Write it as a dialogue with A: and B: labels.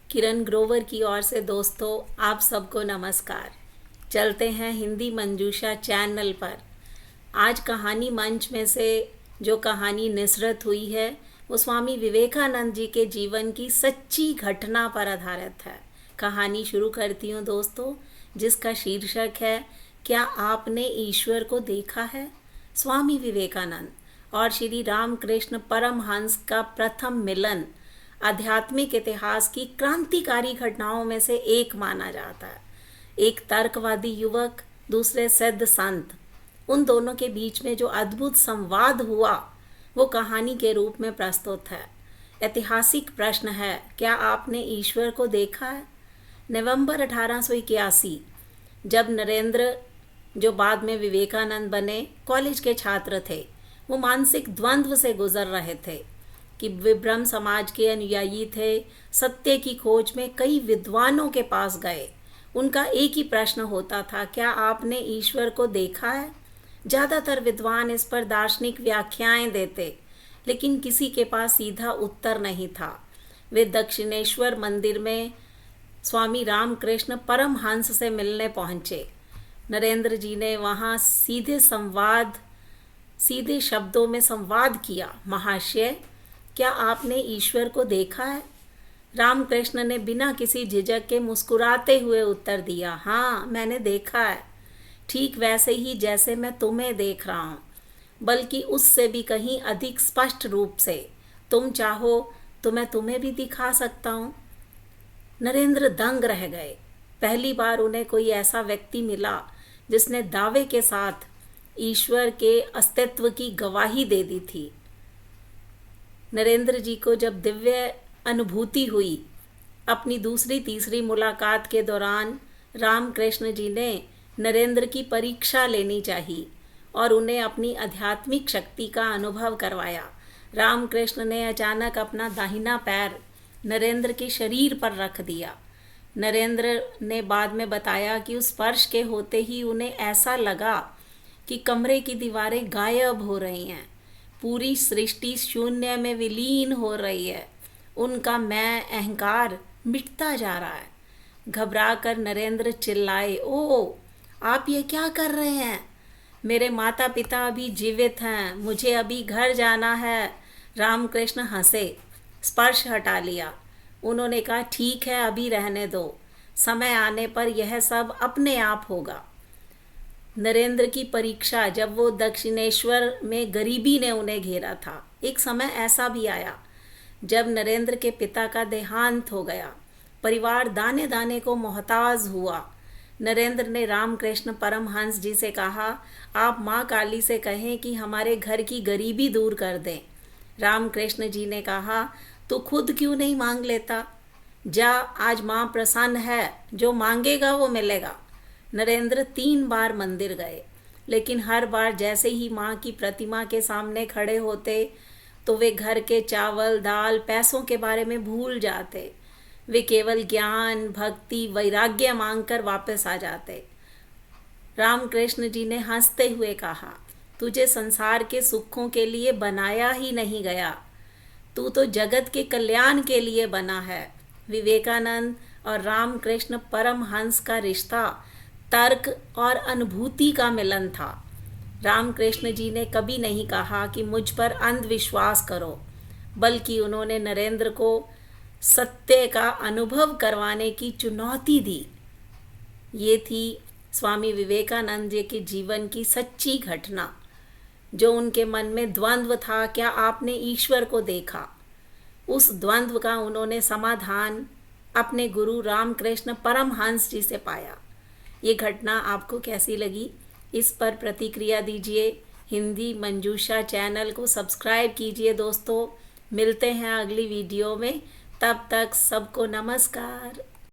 A: किरण ग्रोवर की ओर से दोस्तों आप सबको नमस्कार। चलते हैं हिंदी मंजूषा चैनल पर। आज कहानी मंच में से जो कहानी निसरत हुई है वो स्वामी विवेकानंद जी के जीवन की सच्ची घटना पर आधारित है। कहानी शुरू करती हूँ दोस्तों, जिसका शीर्षक है क्या आपने ईश्वर को देखा है। स्वामी विवेकानंद और श्री रामकृष्ण परमहंस का प्रथम मिलन आध्यात्मिक इतिहास की क्रांतिकारी घटनाओं में से एक माना जाता है। एक तर्कवादी युवक, दूसरे सिद्ध संत, उन दोनों के बीच में जो अद्भुत संवाद हुआ वो कहानी के रूप में प्रस्तुत है। ऐतिहासिक प्रश्न है, क्या आपने ईश्वर को देखा है। नवंबर 1881 जब नरेंद्र, जो बाद में विवेकानंद बने, कॉलेज के छात्र थे, वो मानसिक द्वंद्व से गुजर रहे थे कि वे ब्रह्म समाज के अनुयायी थे। सत्य की खोज में कई विद्वानों के पास गए। उनका एक ही प्रश्न होता था, क्या आपने ईश्वर को देखा है। ज़्यादातर विद्वान इस पर दार्शनिक व्याख्याएं देते, लेकिन किसी के पास सीधा उत्तर नहीं था। वे दक्षिणेश्वर मंदिर में स्वामी रामकृष्ण परमहंस से मिलने पहुँचे। नरेंद्र जी ने वहाँ सीधे शब्दों में संवाद किया, महाशय क्या आपने ईश्वर को देखा है। रामकृष्ण ने बिना किसी झिझक के मुस्कुराते हुए उत्तर दिया, हाँ मैंने देखा है, ठीक वैसे ही जैसे मैं तुम्हें देख रहा हूँ, बल्कि उससे भी कहीं अधिक स्पष्ट रूप से। तुम चाहो तो मैं तुम्हें भी दिखा सकता हूँ। नरेंद्र दंग रह गए। पहली बार उन्हें कोई ऐसा व्यक्ति मिला जिसने दावे के साथ ईश्वर के अस्तित्व की गवाही दे दी थी। नरेंद्र जी को जब दिव्य अनुभूति हुई, अपनी दूसरी तीसरी मुलाकात के दौरान रामकृष्ण जी ने नरेंद्र की परीक्षा लेनी चाहिए और उन्हें अपनी आध्यात्मिक शक्ति का अनुभव करवाया। रामकृष्ण ने अचानक अपना दाहिना पैर नरेंद्र के शरीर पर रख दिया। नरेंद्र ने बाद में बताया कि उस स्पर्श के होते ही उन्हें ऐसा लगा कि कमरे की दीवारें गायब हो रही हैं, पूरी सृष्टि शून्य में विलीन हो रही है। उनका मैं अहंकार मिटता जा रहा है। घबराकर नरेंद्र चिल्लाए, ओह आप ये क्या कर रहे हैं। मेरे माता पिता अभी जीवित हैं, मुझे अभी घर जाना है। रामकृष्ण हंसे, स्पर्श हटा लिया। उन्होंने कहा, ठीक है अभी रहने दो, समय आने पर यह सब अपने आप होगा। नरेंद्र की परीक्षा, जब वो दक्षिणेश्वर में गरीबी ने उन्हें घेरा था। एक समय ऐसा भी आया जब नरेंद्र के पिता का देहांत हो गया। परिवार दाने दाने को मोहताज हुआ। नरेंद्र ने रामकृष्ण परमहंस जी से कहा, आप माँ काली से कहें कि हमारे घर की गरीबी दूर कर दें। रामकृष्ण जी ने कहा, तू खुद क्यों नहीं मांग लेता। जा, आज माँ प्रसन्न है, जो मांगेगा वो मिलेगा। नरेंद्र 3 बार मंदिर गए, लेकिन हर बार जैसे ही माँ की प्रतिमा के सामने खड़े होते तो वे घर के चावल दाल पैसों के बारे में भूल जाते। वे केवल ज्ञान भक्ति वैराग्य मांगकर वापस आ जाते। रामकृष्ण जी ने हंसते हुए कहा, तुझे संसार के सुखों के लिए बनाया ही नहीं गया, तू तो जगत के कल्याण के लिए बना है। विवेकानंद और रामकृष्ण परमहंस का रिश्ता तर्क और अनुभूति का मिलन था। रामकृष्ण जी ने कभी नहीं कहा कि मुझ पर अंधविश्वास करो, बल्कि उन्होंने नरेंद्र को सत्य का अनुभव करवाने की चुनौती दी। ये थी स्वामी विवेकानंद जी के जीवन की सच्ची घटना। जो उनके मन में द्वंद्व था, क्या आपने ईश्वर को देखा, उस द्वंद्व का उन्होंने समाधान अपने गुरु रामकृष्ण परमहंस जी से पाया। ये घटना आपको कैसी लगी, इस पर प्रतिक्रिया दीजिए। हिंदी मंजूषा चैनल को सब्सक्राइब कीजिए दोस्तों। मिलते हैं अगली वीडियो में, तब तक सबको नमस्कार।